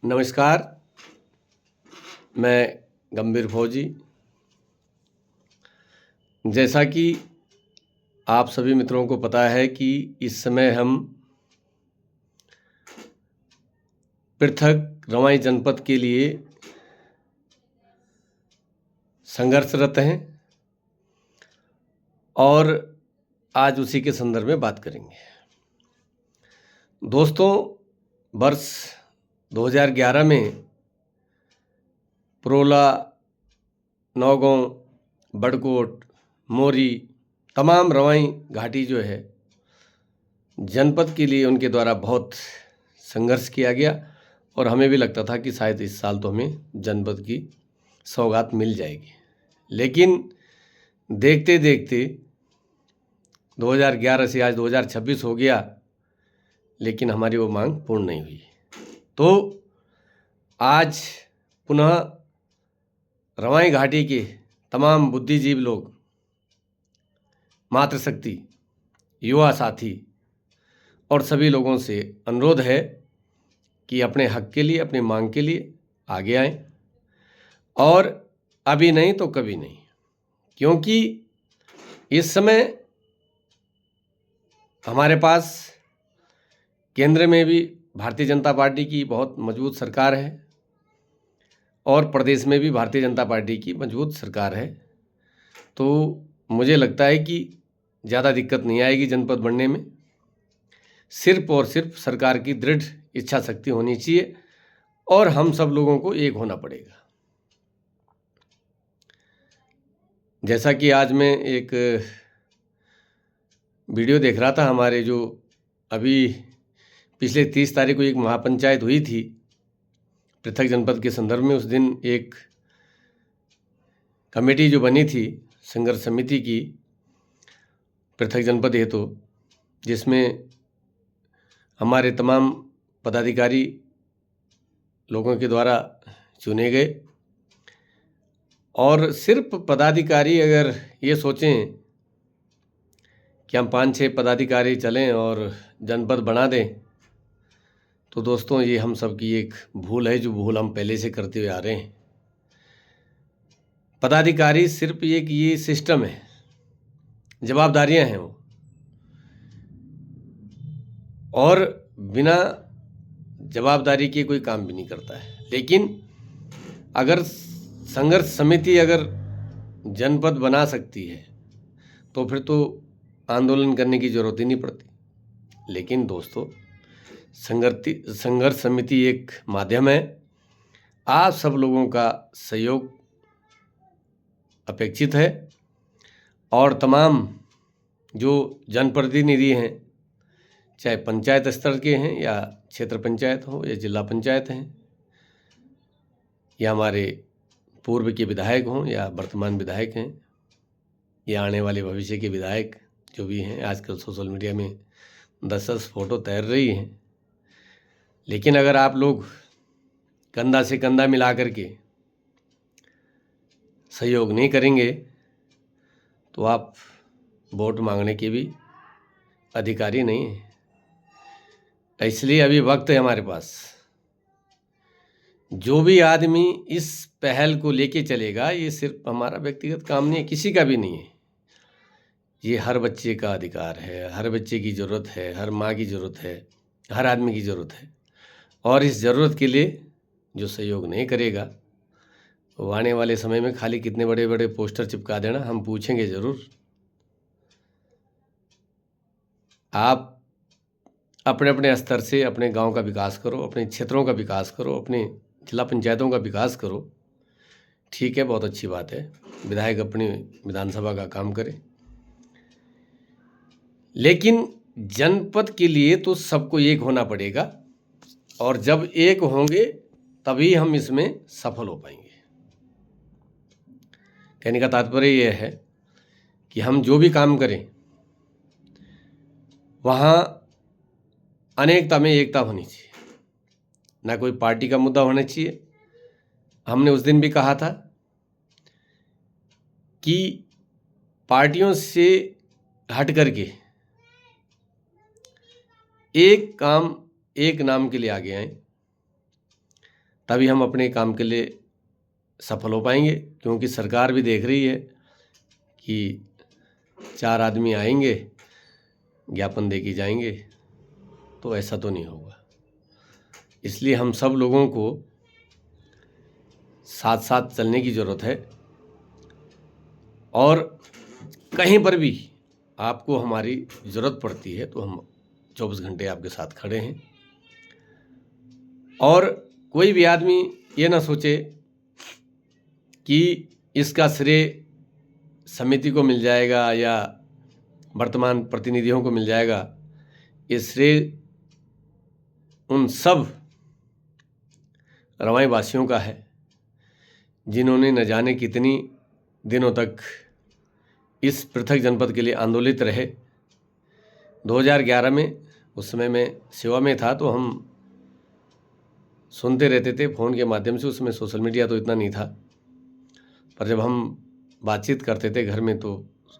नमस्कार, मैं गंभीर फौजी। जैसा कि आप सभी मित्रों को पता है कि इस समय हम पृथक रवाई जनपद के लिए संघर्षरत हैं और आज उसी के संदर्भ में बात करेंगे। दोस्तों, वर्ष 2011 में प्रोला, नौगांव, बड़कोट, मोरी तमाम रवाई घाटी जो है जनपद के लिए उनके द्वारा बहुत संघर्ष किया गया और हमें भी लगता था कि शायद इस साल तो हमें जनपद की सौगात मिल जाएगी। लेकिन देखते देखते 2011 से आज 2026 हो गया, लेकिन हमारी वो मांग पूर्ण नहीं हुई। तो आज पुनः रवाई घाटी के तमाम बुद्धिजीवी लोग, मातृशक्ति, युवा साथी और सभी लोगों से अनुरोध है कि अपने हक के लिए, अपनी मांग के लिए आगे आएं और अभी नहीं तो कभी नहीं, क्योंकि इस समय हमारे पास केंद्र में भी भारतीय जनता पार्टी की बहुत मजबूत सरकार है और प्रदेश में भी भारतीय जनता पार्टी की मजबूत सरकार है। तो मुझे लगता है कि ज़्यादा दिक्कत नहीं आएगी जनपद बनने में। सिर्फ और सिर्फ सरकार की दृढ़ इच्छा शक्ति होनी चाहिए और हम सब लोगों को एक होना पड़ेगा। जैसा कि आज मैं एक वीडियो देख रहा था, हमारे जो अभी पिछले 30 तारीख को एक महापंचायत हुई थी पृथक जनपद के संदर्भ में। उस दिन एक कमेटी जो बनी थी संघर्ष समिति की पृथक जनपद हेतु, जिसमें हमारे तमाम पदाधिकारी लोगों के द्वारा चुने गए। और सिर्फ पदाधिकारी अगर ये सोचें कि हम 5-6 पदाधिकारी चलें और जनपद बना दें, तो दोस्तों ये हम सब की एक भूल है, जो भूल हम पहले से करते हुए आ रहे हैं। पदाधिकारी सिर्फ एक ये सिस्टम है, जवाबदारियां हैं वो, और बिना जवाबदारी के कोई काम भी नहीं करता है। लेकिन अगर संघर्ष समिति अगर जनपद बना सकती है तो फिर तो आंदोलन करने की जरूरत ही नहीं पड़ती। लेकिन दोस्तों, संघर्ष समिति एक माध्यम है। आप सब लोगों का सहयोग अपेक्षित है और तमाम जो जनप्रतिनिधि हैं, चाहे पंचायत स्तर के हैं या क्षेत्र पंचायत हो या जिला पंचायत हैं, या हमारे पूर्व के विधायक हों या वर्तमान विधायक हैं या आने वाले भविष्य के विधायक जो भी हैं। आजकल सोशल मीडिया में 10-10 फोटो तैर रही हैं। लेकिन अगर आप लोग कंधा से कंधा मिला करके सहयोग नहीं करेंगे तो आप वोट मांगने के भी अधिकारी नहीं हैं। इसलिए अभी वक्त है हमारे पास। जो भी आदमी इस पहल को लेके चलेगा, ये सिर्फ हमारा व्यक्तिगत काम नहीं है, किसी का भी नहीं है। ये हर बच्चे का अधिकार है, हर बच्चे की ज़रूरत है, हर माँ की ज़रूरत है, हर आदमी की ज़रूरत है। और इस ज़रूरत के लिए जो सहयोग नहीं करेगा, वो आने वाले समय में खाली कितने बड़े बड़े पोस्टर चिपका देना, हम पूछेंगे ज़रूर। आप अपने अपने स्तर से अपने गांव का विकास करो, अपने क्षेत्रों का विकास करो, अपने जिला पंचायतों का विकास करो। ठीक है, बहुत अच्छी बात है, विधायक अपनी विधानसभा का काम करे। लेकिन जनपद के लिए तो सबको एक होना पड़ेगा और जब एक होंगे तभी हम इसमें सफल हो पाएंगे। कहने का तात्पर्य यह है कि हम जो भी काम करें वहाँ अनेकता में एकता होनी चाहिए, ना कोई पार्टी का मुद्दा होना चाहिए। हमने उस दिन भी कहा था कि पार्टियों से हट करके एक काम, एक नाम के लिए आगे आए तभी हम अपने काम के लिए सफल हो पाएंगे। क्योंकि सरकार भी देख रही है कि 4 आदमी आएंगे, ज्ञापन दे के जाएंगे, तो ऐसा तो नहीं होगा। इसलिए हम सब लोगों को साथ साथ चलने की ज़रूरत है। और कहीं पर भी आपको हमारी ज़रूरत पड़ती है तो हम 24 घंटे आपके साथ खड़े हैं। और कोई भी आदमी ये ना सोचे कि इसका श्रेय समिति को मिल जाएगा या वर्तमान प्रतिनिधियों को मिल जाएगा। ये श्रेय उन सब रवाई वासियों का है जिन्होंने न जाने कितनी दिनों तक इस पृथक जनपद के लिए आंदोलित रहे। 2011 में, उस समय मैं सेवा में था, तो हम सुनते रहते थे फ़ोन के माध्यम से। उसमें सोशल मीडिया तो इतना नहीं था, पर जब हम बातचीत करते थे घर में तो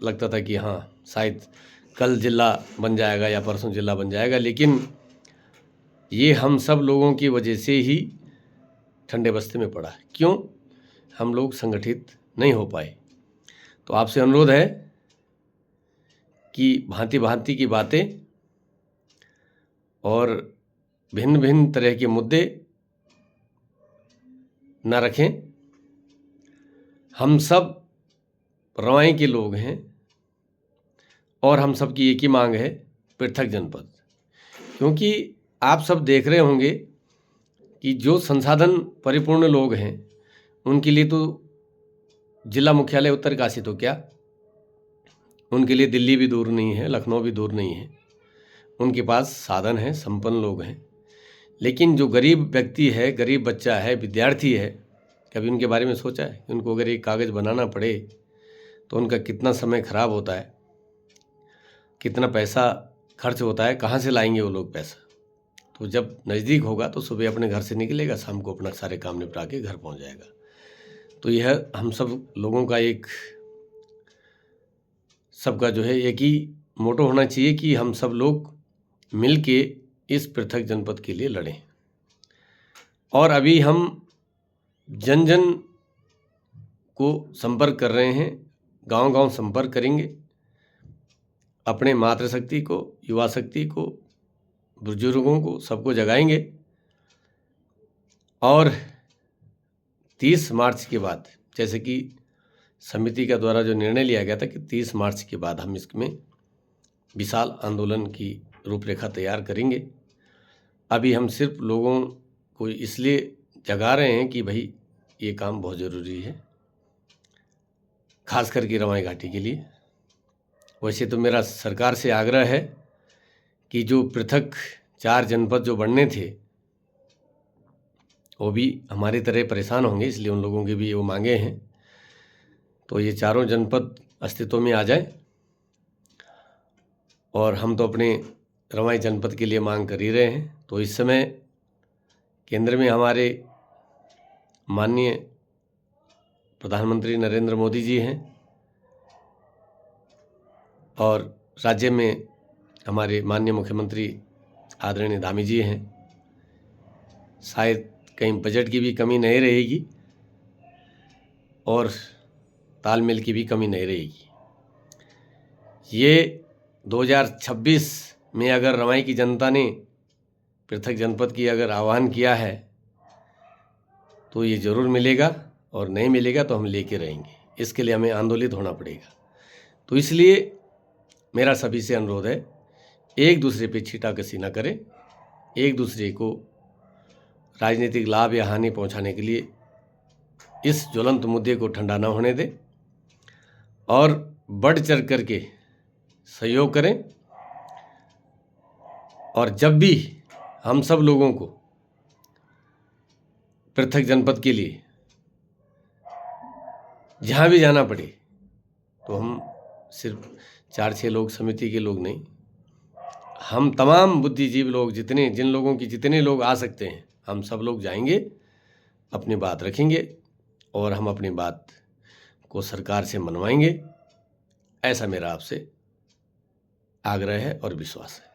लगता था कि हाँ, शायद कल जिला बन जाएगा या परसों जिला बन जाएगा। लेकिन ये हम सब लोगों की वजह से ही ठंडे बस्ते में पड़ा है। क्यों? हम लोग संगठित नहीं हो पाए। तो आपसे अनुरोध है कि भांति भांति की बातें और भिन्न भिन्न तरह के मुद्दे न रखें। हम सब रवाई के लोग हैं और हम सब की एक ही मांग है, पृथक जनपद। क्योंकि आप सब देख रहे होंगे कि जो संसाधन परिपूर्ण लोग हैं उनके लिए तो जिला मुख्यालय उत्तरकाशी तो क्या, उनके लिए दिल्ली भी दूर नहीं है, लखनऊ भी दूर नहीं है। उनके पास साधन है, संपन्न लोग हैं। लेकिन जो गरीब व्यक्ति है, गरीब बच्चा है, विद्यार्थी है, कभी उनके बारे में सोचा है? उनको अगर एक कागज़ बनाना पड़े तो उनका कितना समय खराब होता है, कितना पैसा खर्च होता है, कहाँ से लाएंगे वो लोग पैसा? तो जब नज़दीक होगा तो सुबह अपने घर से निकलेगा, शाम को अपना सारे काम निपटा के घर पहुंच जाएगा। तो यह हम सब लोगों का एक, सबका जो है एक ही मोटो होना चाहिए कि हम सब लोग मिल के इस पृथक जनपद के लिए लड़ें। और अभी हम जन जन को संपर्क कर रहे हैं, गांव गांव संपर्क करेंगे, अपने मातृशक्ति को, युवा शक्ति को, बुजुर्गों को, सबको जगाएंगे। और 30 मार्च के बाद, जैसे कि समिति का द्वारा जो निर्णय लिया गया था कि 30 मार्च के बाद हम इसमें विशाल आंदोलन की रूपरेखा तैयार करेंगे। अभी हम सिर्फ लोगों को इसलिए जगा रहे हैं कि भाई ये काम बहुत ज़रूरी है, खास करके रवाई घाटी के लिए। वैसे तो मेरा सरकार से आग्रह है कि जो पृथक 4 जनपद जो बनने थे वो भी हमारी तरह परेशान होंगे, इसलिए उन लोगों की भी वो मांगे हैं। तो ये चारों जनपद अस्तित्व में आ जाए। और हम तो अपने रवाई जनपद के लिए मांग कर ही रहे हैं। तो इस समय केंद्र में हमारे माननीय प्रधानमंत्री नरेंद्र मोदी जी हैं और राज्य में हमारे माननीय मुख्यमंत्री आदरणीय धामी जी हैं। शायद कहीं बजट की भी कमी नहीं रहेगी और तालमेल की भी कमी नहीं रहेगी। ये 2026 में अगर रवाई की जनता ने पृथक जनपद की अगर आह्वान किया है तो ये ज़रूर मिलेगा, और नहीं मिलेगा तो हम लेके रहेंगे। इसके लिए हमें आंदोलित होना पड़ेगा। तो इसलिए मेरा सभी से अनुरोध है, एक दूसरे पे छींटाकशी न करें, एक दूसरे को राजनीतिक लाभ या हानि पहुंचाने के लिए इस ज्वलंत मुद्दे को ठंडा न होने दें और बढ़ चढ़ करके सहयोग करें। और जब भी हम सब लोगों को पृथक जनपद के लिए जहाँ भी जाना पड़े, तो हम सिर्फ 4-6 लोग समिति के लोग नहीं, हम तमाम बुद्धिजीवी लोग, जिन लोगों की जितने लोग आ सकते हैं, हम सब लोग जाएंगे, अपनी बात रखेंगे और हम अपनी बात को सरकार से मनवाएंगे। ऐसा मेरा आपसे आग्रह है और विश्वास है।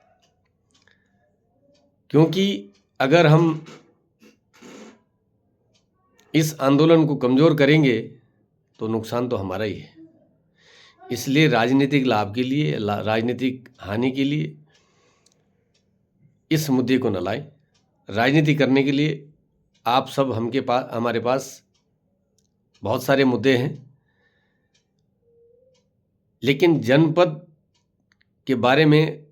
क्योंकि अगर हम इस आंदोलन को कमज़ोर करेंगे तो नुकसान तो हमारा ही है। इसलिए राजनीतिक लाभ के लिए, राजनीतिक हानि के लिए इस मुद्दे को न लाएं। राजनीति करने के लिए आप सब हमारे पास बहुत सारे मुद्दे हैं, लेकिन जनपद के बारे में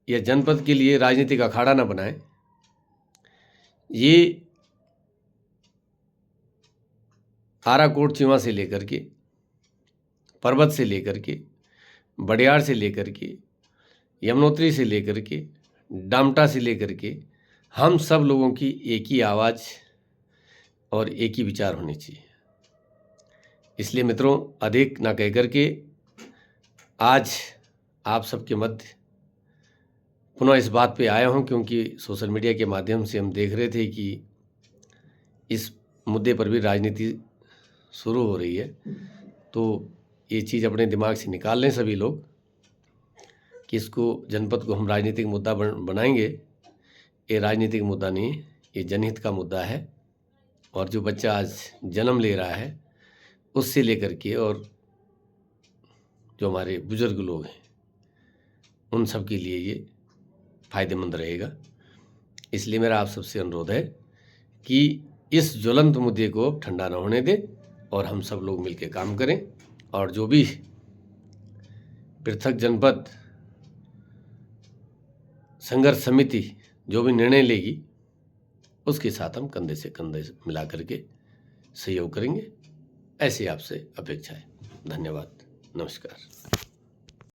या जनपद के लिए राजनीतिक अखाड़ा न बनाएं। ये आराकोट चिवा से लेकर के, पर्वत से लेकर के, बड़ियार से लेकर के, यमुनोत्री से लेकर के, डामटा से लेकर के, हम सब लोगों की एक ही आवाज़ और एक ही विचार होने चाहिए। इसलिए मित्रों, अधिक ना कह कर के आज आप सबके मध्य पुनः इस बात पे आया हूँ, क्योंकि सोशल मीडिया के माध्यम से हम देख रहे थे कि इस मुद्दे पर भी राजनीति शुरू हो रही है। तो ये चीज़ अपने दिमाग से निकाल लें सभी लोग कि इसको, जनपद को हम राजनीतिक मुद्दा बनाएंगे। ये राजनीतिक मुद्दा नहीं है, ये जनहित का मुद्दा है। और जो बच्चा आज जन्म ले रहा है उससे लेकर के, और जो हमारे बुजुर्ग लोग हैं उन सब के लिए ये फ़ायदेमंद रहेगा। इसलिए मेरा आप सबसे अनुरोध है कि इस ज्वलंत मुद्दे को ठंडा न होने दें और हम सब लोग मिलकर काम करें। और जो भी पृथक जनपद संघर्ष समिति जो भी निर्णय लेगी उसके साथ हम कंधे से कंधे मिला करके सहयोग करेंगे, ऐसी आपसे अपेक्षा है। धन्यवाद, नमस्कार।